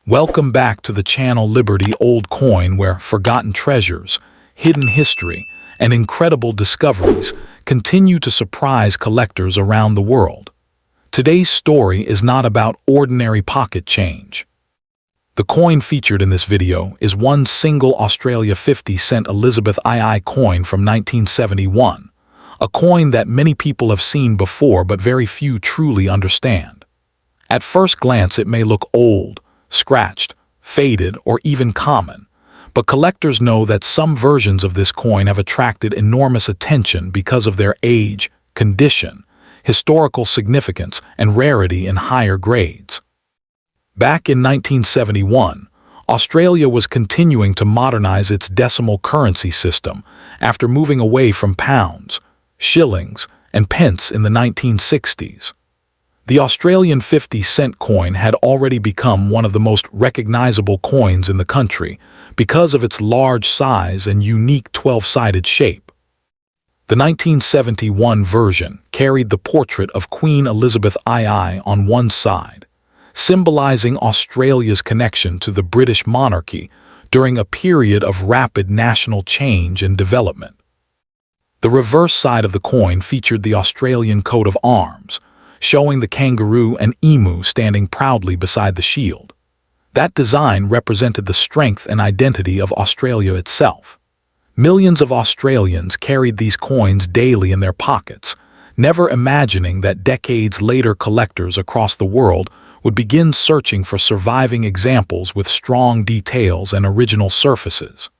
Welcome back to the channel Liberty Old Coin, where forgotten treasures, hidden history, and incredible discoveries continue to surprise collectors around the world. Today's story is not about ordinary pocket change. The coin featured in this video is one single Australia 50-cent Elizabeth II coin from 1971, a coin that many people have seen before but very few truly understand. At first glance, it may look old, scratched, faded, or even common, but collectors know that some versions of this coin have attracted enormous attention because of their age, condition, historical significance, and rarity in higher grades. Back in 1971, Australia was continuing to modernize its decimal currency system after moving away from pounds, shillings, and pence in the 1960s. The Australian 50-cent coin had already become one of the most recognizable coins in the country because of its large size and unique 12-sided shape. The 1971 version carried the portrait of Queen Elizabeth II on one side, symbolizing Australia's connection to the British monarchy during a period of rapid national change and development. The reverse side of the coin featured the Australian coat of arms, showing the kangaroo and emu standing proudly beside the shield. That design represented the strength and identity of Australia itself. Millions of Australians carried these coins daily in their pockets, never imagining that decades later collectors across the world would begin searching for surviving examples with strong details and original surfaces.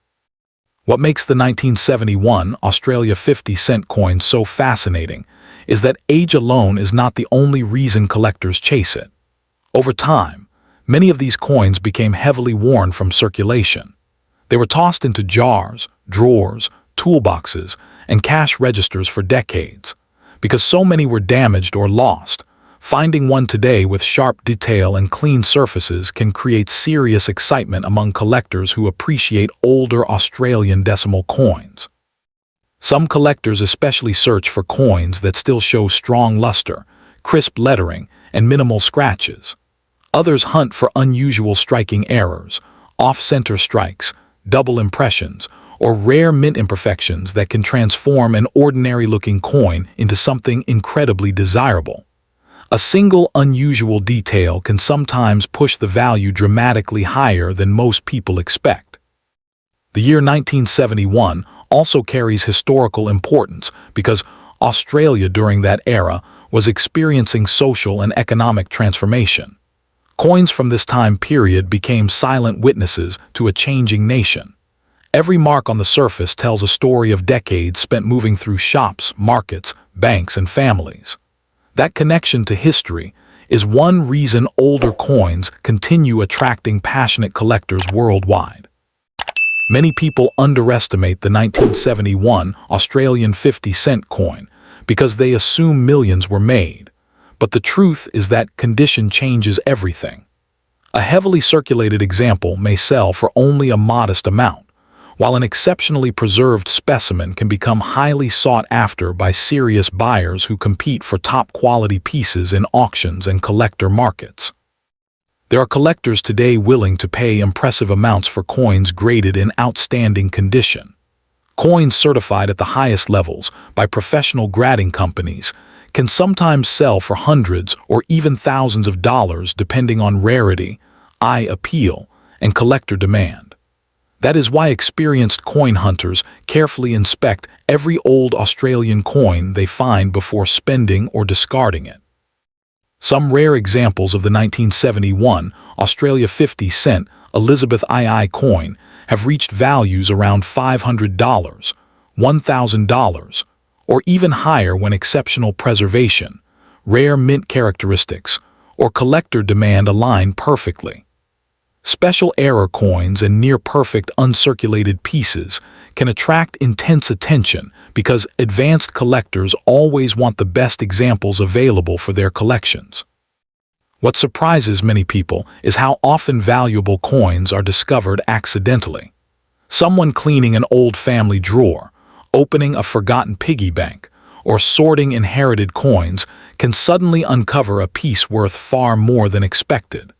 What makes the 1971 Australia 50-cent coin so fascinating is that age alone is not the only reason collectors chase it. Over time, many of these coins became heavily worn from circulation. They were tossed into jars, drawers, toolboxes, and cash registers for decades. Because so many were damaged or lost, finding one today with sharp detail and clean surfaces can create serious excitement among collectors who appreciate older Australian decimal coins. Some collectors especially search for coins that still show strong luster, crisp lettering, and minimal scratches. Others hunt for unusual striking errors, off-center strikes, double impressions, or rare mint imperfections that can transform an ordinary-looking coin into something incredibly desirable. A single unusual detail can sometimes push the value dramatically higher than most people expect. The year 1971 also carries historical importance because Australia during that era was experiencing social and economic transformation. Coins from this time period became silent witnesses to a changing nation. Every mark on the surface tells a story of decades spent moving through shops, markets, banks, and families. That connection to history is one reason older coins continue attracting passionate collectors worldwide. Many people underestimate the 1971 Australian 50-cent coin because they assume millions were made. But the truth is that condition changes everything. A heavily circulated example may sell for only a modest amount, while an exceptionally preserved specimen can become highly sought after by serious buyers who compete for top-quality pieces in auctions and collector markets. There are collectors today willing to pay impressive amounts for coins graded in outstanding condition. Coins certified at the highest levels by professional grading companies can sometimes sell for hundreds or even thousands of dollars depending on rarity, eye appeal, and collector demand. That is why experienced coin hunters carefully inspect every old Australian coin they find before spending or discarding it. Some rare examples of the 1971 Australia 50-cent Elizabeth II coin have reached values around $500, $1,000, or even higher when exceptional preservation, rare mint characteristics, or collector demand align perfectly. Special error coins and near-perfect uncirculated pieces can attract intense attention because advanced collectors always want the best examples available for their collections. What surprises many people is how often valuable coins are discovered accidentally. Someone cleaning an old family drawer, opening a forgotten piggy bank, or sorting inherited coins can suddenly uncover a piece worth far more than expected.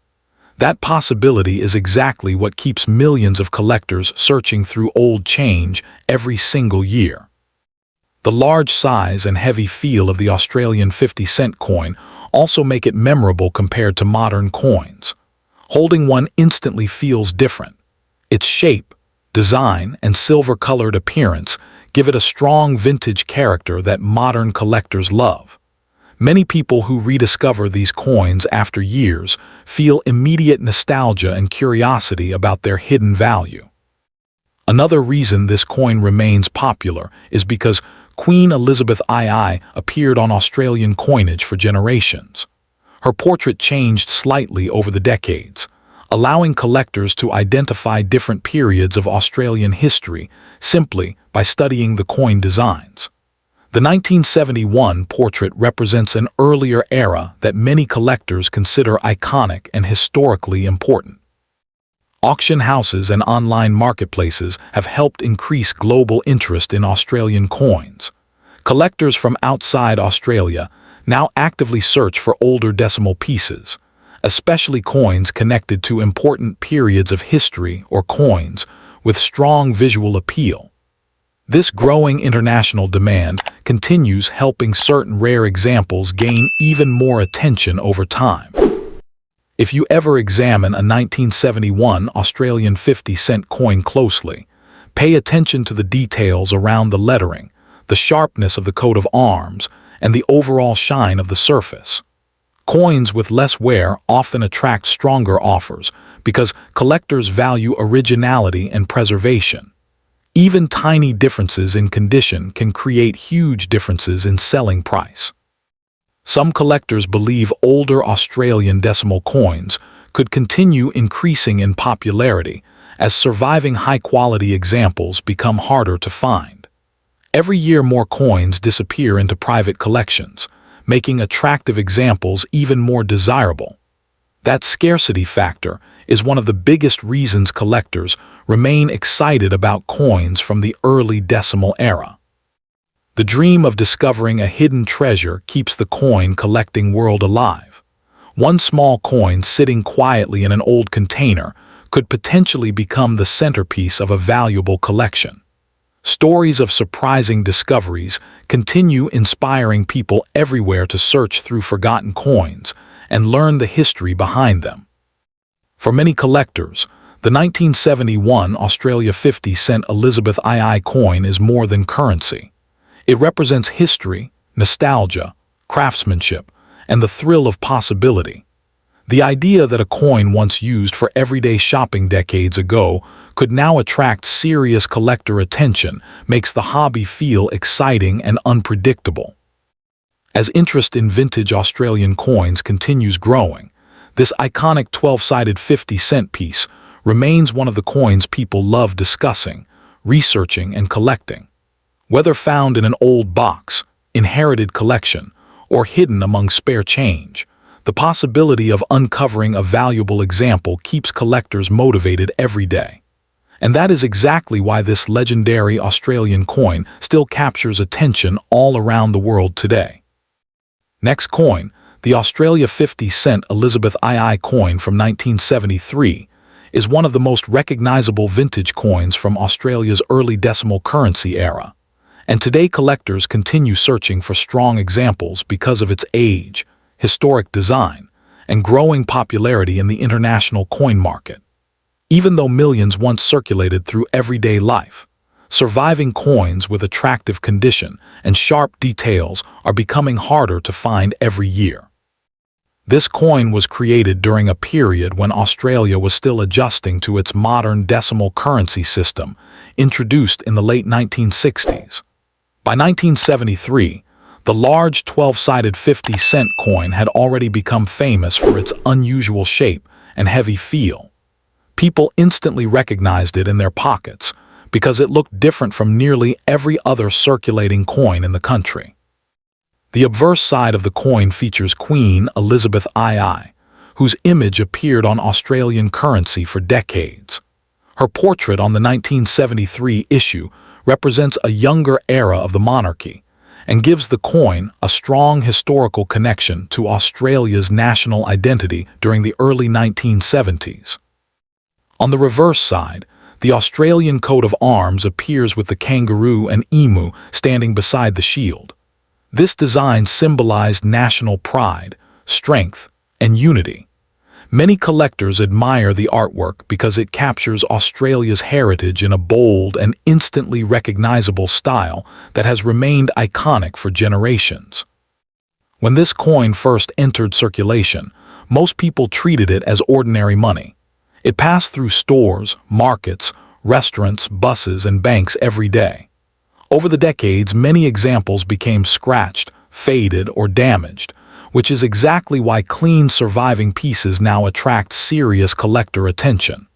That possibility is exactly what keeps millions of collectors searching through old change every single year. The large size and heavy feel of the Australian 50-cent coin also make it memorable compared to modern coins. Holding one instantly feels different. Its shape, design, and silver-colored appearance give it a strong vintage character that modern collectors love. Many people who rediscover these coins after years feel immediate nostalgia and curiosity about their hidden value. Another reason this coin remains popular is because Queen Elizabeth II appeared on Australian coinage for generations. Her portrait changed slightly over the decades, allowing collectors to identify different periods of Australian history simply by studying the coin designs. The 1971 portrait represents an earlier era that many collectors consider iconic and historically important. Auction houses and online marketplaces have helped increase global interest in Australian coins. Collectors from outside Australia now actively search for older decimal pieces, especially coins connected to important periods of history or coins with strong visual appeal. This growing international demand continues helping certain rare examples gain even more attention over time. If you ever examine a 1971 Australian 50-cent coin closely, pay attention to the details around the lettering, the sharpness of the coat of arms, and the overall shine of the surface. Coins with less wear often attract stronger offers because collectors value originality and preservation. Even tiny differences in condition can create huge differences in selling price. Some collectors believe older Australian decimal coins could continue increasing in popularity as surviving high-quality examples become harder to find. Every year more coins disappear into private collections, making attractive examples even more desirable. That scarcity factor is one of the biggest reasons collectors remain excited about coins from the early decimal era. The dream of discovering a hidden treasure keeps the coin collecting world alive. One small coin sitting quietly in an old container could potentially become the centerpiece of a valuable collection. Stories of surprising discoveries continue inspiring people everywhere to search through forgotten coins and learn the history behind them. For many collectors, the 1971 Australia 50-cent Elizabeth II coin is more than currency. It represents history, nostalgia, craftsmanship, and the thrill of possibility. The idea that a coin once used for everyday shopping decades ago could now attract serious collector attention makes the hobby feel exciting and unpredictable. As interest in vintage Australian coins continues growing, this iconic 12-sided 50-cent piece remains one of the coins people love discussing, researching, and collecting. Whether found in an old box, inherited collection, or hidden among spare change, the possibility of uncovering a valuable example keeps collectors motivated every day. And that is exactly why this legendary Australian coin still captures attention all around the world today. Next coin, the Australia 50-cent Elizabeth II coin from 1973, is one of the most recognizable vintage coins from Australia's early decimal currency era. And today collectors continue searching for strong examples because of its age, historic design, and growing popularity in the international coin market. Even though millions once circulated through everyday life, surviving coins with attractive condition and sharp details are becoming harder to find every year. This coin was created during a period when Australia was still adjusting to its modern decimal currency system, introduced in the late 1960s. By 1973, the large 12-sided 50-cent coin had already become famous for its unusual shape and heavy feel. People instantly recognized it in their pockets because it looked different from nearly every other circulating coin in the country. The obverse side of the coin features Queen Elizabeth II, whose image appeared on Australian currency for decades. Her portrait on the 1973 issue represents a younger era of the monarchy, and gives the coin a strong historical connection to Australia's national identity during the early 1970s. On the reverse side, the Australian coat of arms appears with the kangaroo and emu standing beside the shield. This design symbolized national pride, strength, and unity. Many collectors admire the artwork because it captures Australia's heritage in a bold and instantly recognizable style that has remained iconic for generations. When this coin first entered circulation, most people treated it as ordinary money. It passed through stores, markets, restaurants, buses, and banks every day. Over the decades, many examples became scratched, faded, or damaged, which is exactly why clean surviving pieces now attract serious collector attention.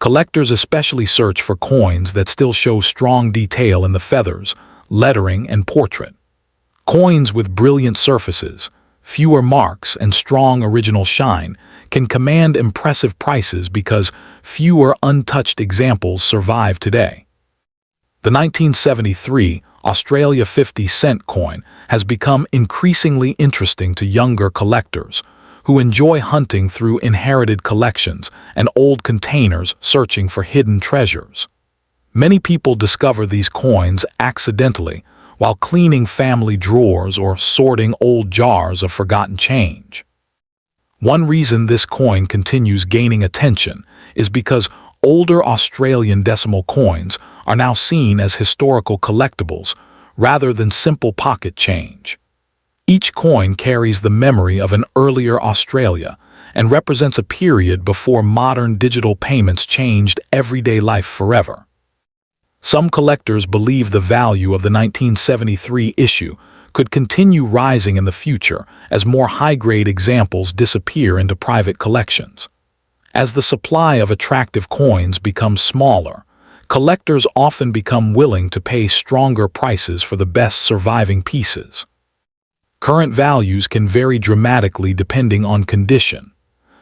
Collectors especially search for coins that still show strong detail in the feathers, lettering, and portrait. Coins with brilliant surfaces, fewer marks, and strong original shine can command impressive prices because fewer untouched examples survive today. The 1973 Australia 50-cent coin has become increasingly interesting to younger collectors who enjoy hunting through inherited collections and old containers searching for hidden treasures. Many people discover these coins accidentally while cleaning family drawers or sorting old jars of forgotten change. One reason this coin continues gaining attention is because older Australian decimal coins are now seen as historical collectibles rather than simple pocket change. Each coin carries the memory of an earlier Australia and represents a period before modern digital payments changed everyday life forever. Some collectors believe the value of the 1973 issue could continue rising in the future as more high-grade examples disappear into private collections. As the supply of attractive coins becomes smaller, collectors often become willing to pay stronger prices for the best surviving pieces. Current values can vary dramatically depending on condition.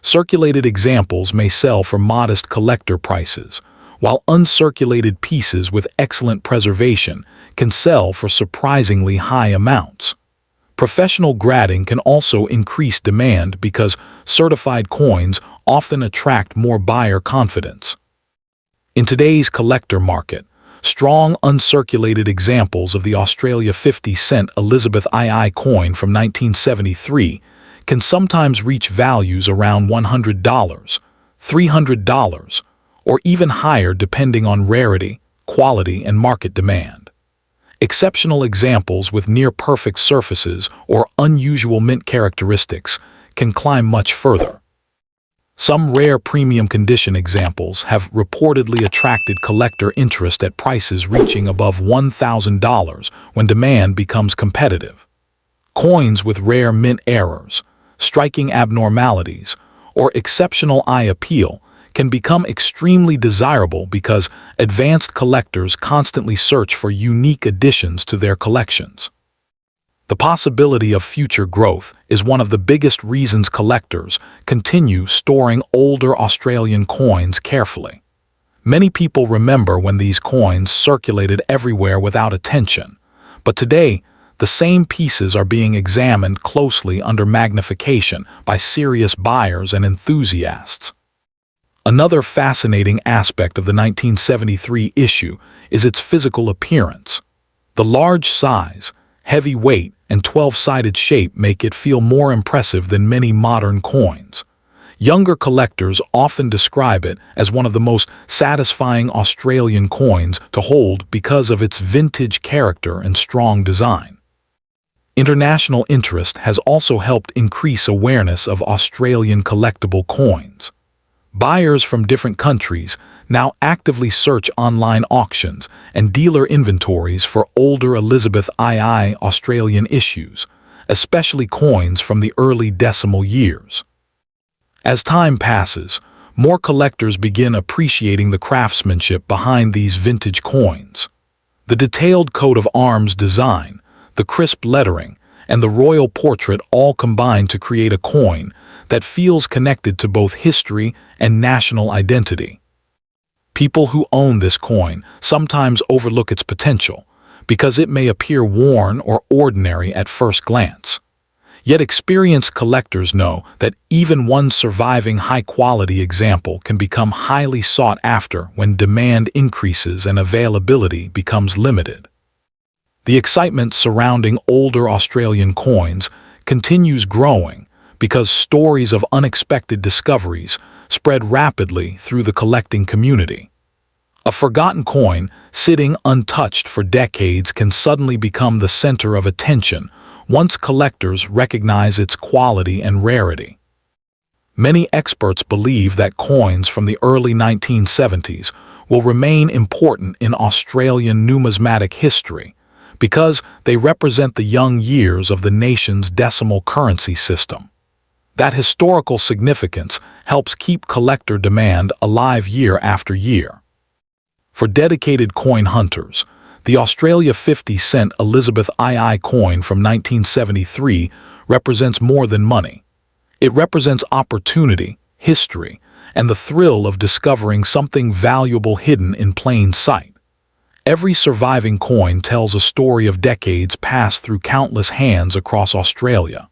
Circulated examples may sell for modest collector prices, while uncirculated pieces with excellent preservation can sell for surprisingly high amounts. Professional grading can also increase demand because certified coins often attract more buyer confidence. In today's collector market, strong uncirculated examples of the Australia 50-cent Elizabeth II coin from 1973 can sometimes reach values around $100, $300, or even higher depending on rarity, quality, and market demand. Exceptional examples with near-perfect surfaces or unusual mint characteristics can climb much further. Some rare premium condition examples have reportedly attracted collector interest at prices reaching above $1,000 when demand becomes competitive. Coins with rare mint errors, striking abnormalities, or exceptional eye appeal can become extremely desirable because advanced collectors constantly search for unique additions to their collections. The possibility of future growth is one of the biggest reasons collectors continue storing older Australian coins carefully. Many people remember when these coins circulated everywhere without attention, but today, the same pieces are being examined closely under magnification by serious buyers and enthusiasts. Another fascinating aspect of the 1973 issue is its physical appearance. The large size, heavy weight, and 12-sided shape make it feel more impressive than many modern coins. Younger collectors often describe it as one of the most satisfying Australian coins to hold because of its vintage character and strong design. International interest has also helped increase awareness of Australian collectible coins. Buyers from different countries now actively search online auctions and dealer inventories for older Elizabeth II Australian issues, especially coins from the early decimal years. As time passes, more collectors begin appreciating the craftsmanship behind these vintage coins. The detailed coat of arms design, the crisp lettering, and the royal portrait all combine to create a coin that feels connected to both history and national identity. People who own this coin sometimes overlook its potential, because it may appear worn or ordinary at first glance. Yet experienced collectors know that even one surviving high-quality example can become highly sought after when demand increases and availability becomes limited. The excitement surrounding older Australian coins continues growing because stories of unexpected discoveries spread rapidly through the collecting community. A forgotten coin sitting untouched for decades can suddenly become the center of attention once collectors recognize its quality and rarity. Many experts believe that coins from the early 1970s will remain important in Australian numismatic history because they represent the young years of the nation's decimal currency system. That historical significance helps keep collector demand alive year after year. For dedicated coin hunters, the Australia 50-cent Elizabeth II coin from 1973 represents more than money. It represents opportunity, history, and the thrill of discovering something valuable hidden in plain sight. Every surviving coin tells a story of decades passed through countless hands across Australia.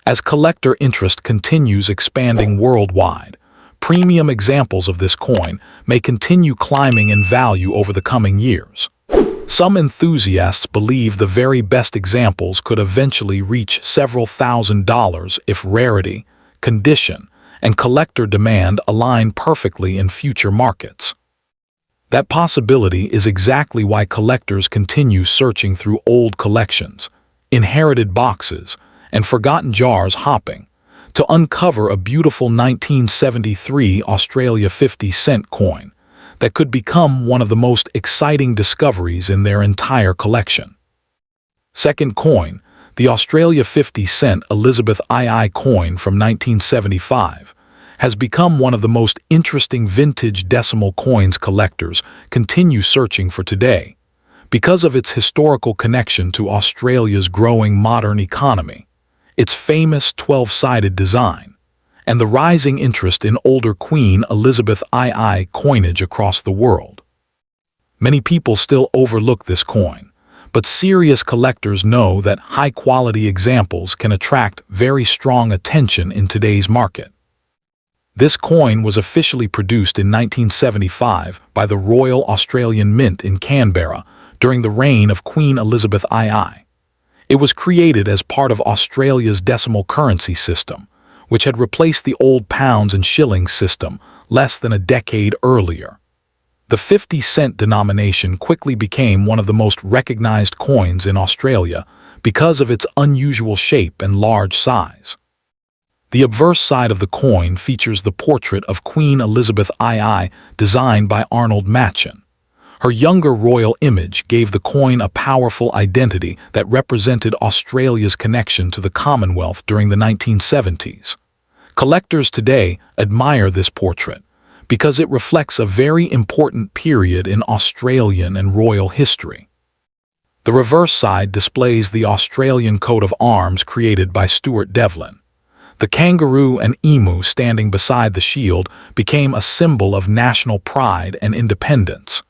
As collector interest continues expanding worldwide, premium examples of this coin may continue climbing in value over the coming years. Some enthusiasts believe the very best examples could eventually reach several $1,000s if rarity, condition, and collector demand align perfectly in future markets. That possibility is exactly why collectors continue searching through old collections, inherited boxes, and forgotten jars hopping to uncover a beautiful 1973 Australia 50-cent coin that could become one of the most exciting discoveries in their entire collection. Second coin, the Australia 50-cent Elizabeth II coin from 1975, has become one of the most interesting vintage decimal coins collectors continue searching for today because of its historical connection to Australia's growing modern economy, its famous 12-sided design, and the rising interest in older Queen Elizabeth II coinage across the world. Many people still overlook this coin, but serious collectors know that high-quality examples can attract very strong attention in today's market. This coin was officially produced in 1975 by the Royal Australian Mint in Canberra during the reign of Queen Elizabeth II. It was created as part of Australia's decimal currency system, which had replaced the old pounds and shillings system less than a decade earlier. The 50-cent denomination quickly became one of the most recognized coins in Australia because of its unusual shape and large size. The obverse side of the coin features the portrait of Queen Elizabeth II designed by Arnold Machen. Her younger royal image gave the coin a powerful identity that represented Australia's connection to the Commonwealth during the 1970s. Collectors today admire this portrait because it reflects a very important period in Australian and royal history. The reverse side displays the Australian coat of arms created by Stuart Devlin. The kangaroo and emu standing beside the shield became a symbol of national pride and independence.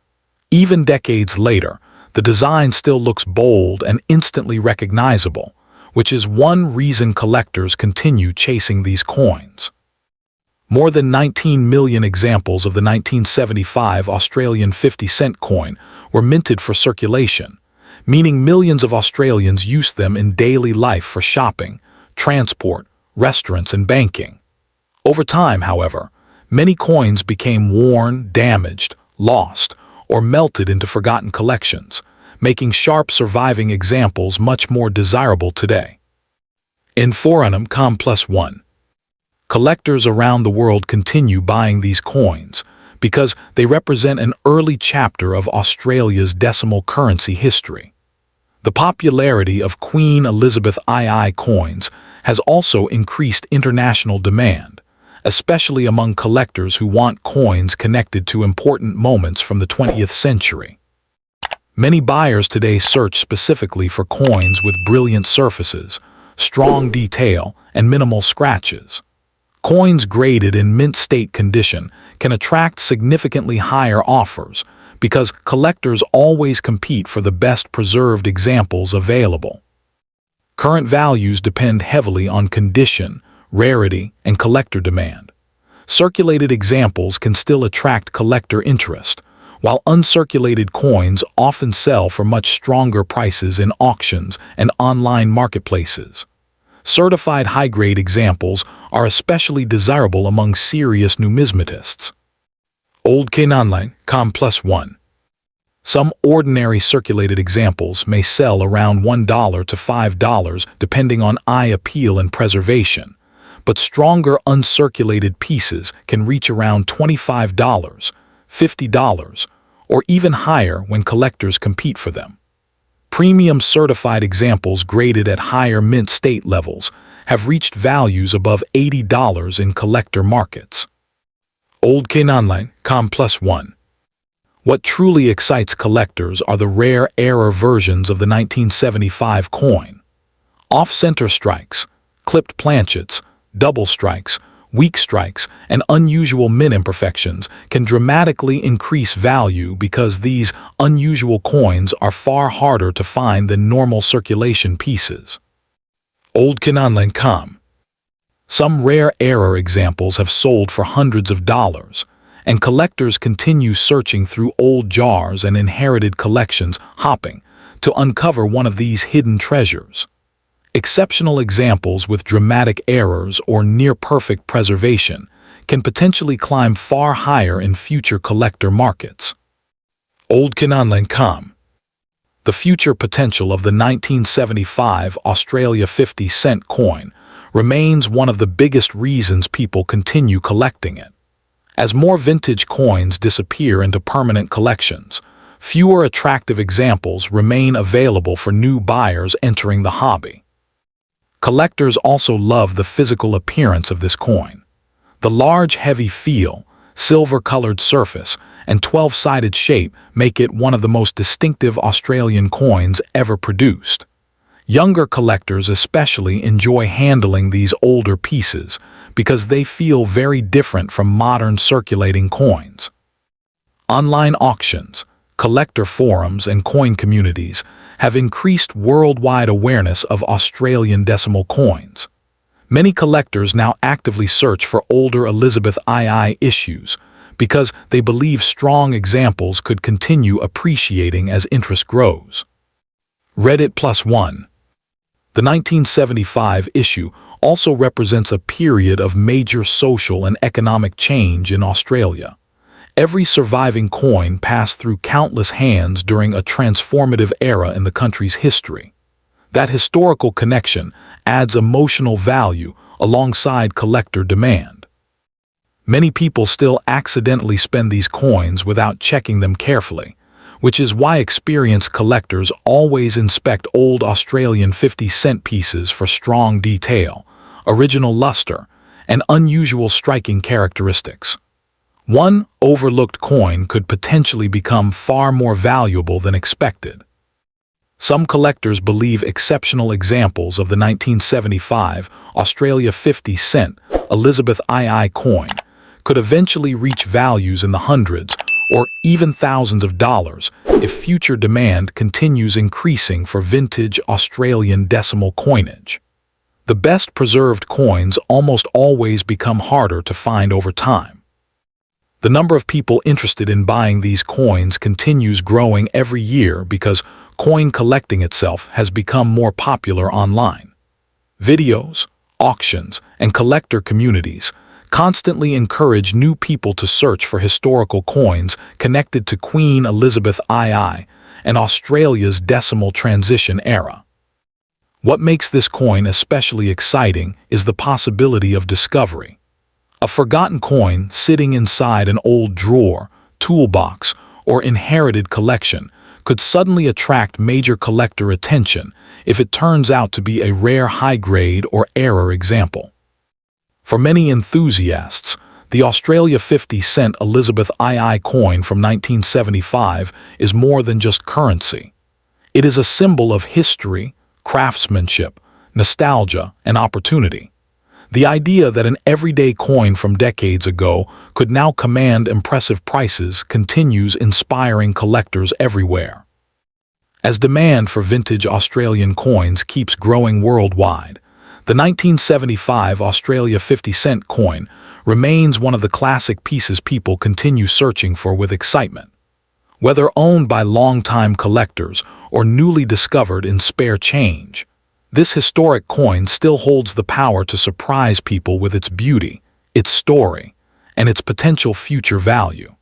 Even decades later, the design still looks bold and instantly recognizable, which is one reason collectors continue chasing these coins. More than 19 million examples of the 1975 Australian 50-cent coin were minted for circulation, meaning millions of Australians use them in daily life for shopping, transport, restaurants, and banking. Over time, however, many coins became worn, damaged, lost, or melted into forgotten collections, making sharp surviving examples much more desirable today. In Foreign Complex 1. Collectors around the world continue buying these coins because they represent an early chapter of Australia's decimal currency history. The popularity of Queen Elizabeth II coins has also increased international demand, especially among collectors who want coins connected to important moments from the 20th century. Many buyers today search specifically for coins with brilliant surfaces, strong detail, and minimal scratches. Coins graded in mint state condition can attract significantly higher offers because collectors always compete for the best preserved examples available. Current values depend heavily on condition, rarity, and collector demand. Circulated examples can still attract collector interest, while uncirculated coins often sell for much stronger prices in auctions and online marketplaces. Certified high-grade examples are especially desirable among serious numismatists. Old Kinanline, Com+1. Some ordinary circulated examples may sell around $1 to $5 depending on eye appeal and preservation, but stronger uncirculated pieces can reach around $25, $50, or even higher when collectors compete for them. Premium certified examples graded at higher mint state levels have reached values above $80 in collector markets. Old Kinanline, Com+1. What truly excites collectors are the rare error versions of the 1975 coin. Off-center strikes, clipped planchets, double strikes, weak strikes, and unusual mint imperfections can dramatically increase value because these unusual coins are far harder to find than normal circulation pieces. Old Kinanline, Com. Some rare error examples have sold for hundreds of dollars, and collectors continue searching through old jars and inherited collections, hopping to uncover one of these hidden treasures. Exceptional examples with dramatic errors or near-perfect preservation can potentially climb far higher in future collector markets. Old Kinanline, Com. The future potential of the 1975 Australia 50-cent coin remains one of the biggest reasons people continue collecting it. As more vintage coins disappear into permanent collections, fewer attractive examples remain available for new buyers entering the hobby. Collectors also love the physical appearance of this coin. The large, heavy feel, silver-colored surface, and 12-sided shape make it one of the most distinctive Australian coins ever produced. Younger collectors especially enjoy handling these older pieces because they feel very different from modern circulating coins. Online auctions, collector forums, and coin communities have increased worldwide awareness of Australian decimal coins. Many collectors now actively search for older Elizabeth II issues because they believe strong examples could continue appreciating as interest grows. Reddit +1. The 1975 issue also represents a period of major social and economic change in Australia. Every surviving coin passed through countless hands during a transformative era in the country's history. That historical connection adds emotional value alongside collector demand. Many people still accidentally spend these coins without checking them carefully, which is why experienced collectors always inspect old Australian 50-cent pieces for strong detail, original luster, and unusual striking characteristics. One overlooked coin could potentially become far more valuable than expected. Some collectors believe exceptional examples of the 1975 Australia 50-cent Elizabeth II coin could eventually reach values in the hundreds or even thousands of dollars if future demand continues increasing for vintage Australian decimal coinage. The best preserved coins almost always become harder to find over time. The number of people interested in buying these coins continues growing every year because coin collecting itself has become more popular online. Videos, auctions, and collector communities constantly encourage new people to search for historical coins connected to Queen Elizabeth II and Australia's decimal transition era. What makes this coin especially exciting is the possibility of discovery. A forgotten coin sitting inside an old drawer, toolbox, or inherited collection could suddenly attract major collector attention if it turns out to be a rare high-grade or error example. For many enthusiasts, the Australia 50-cent Elizabeth II coin from 1975 is more than just currency. It is a symbol of history, craftsmanship, nostalgia, and opportunity. The idea that an everyday coin from decades ago could now command impressive prices continues inspiring collectors everywhere. As demand for vintage Australian coins keeps growing worldwide, the 1975 Australia 50-cent coin remains one of the classic pieces people continue searching for with excitement. Whether owned by longtime collectors or newly discovered in spare change, this historic coin still holds the power to surprise people with its beauty, its story, and its potential future value.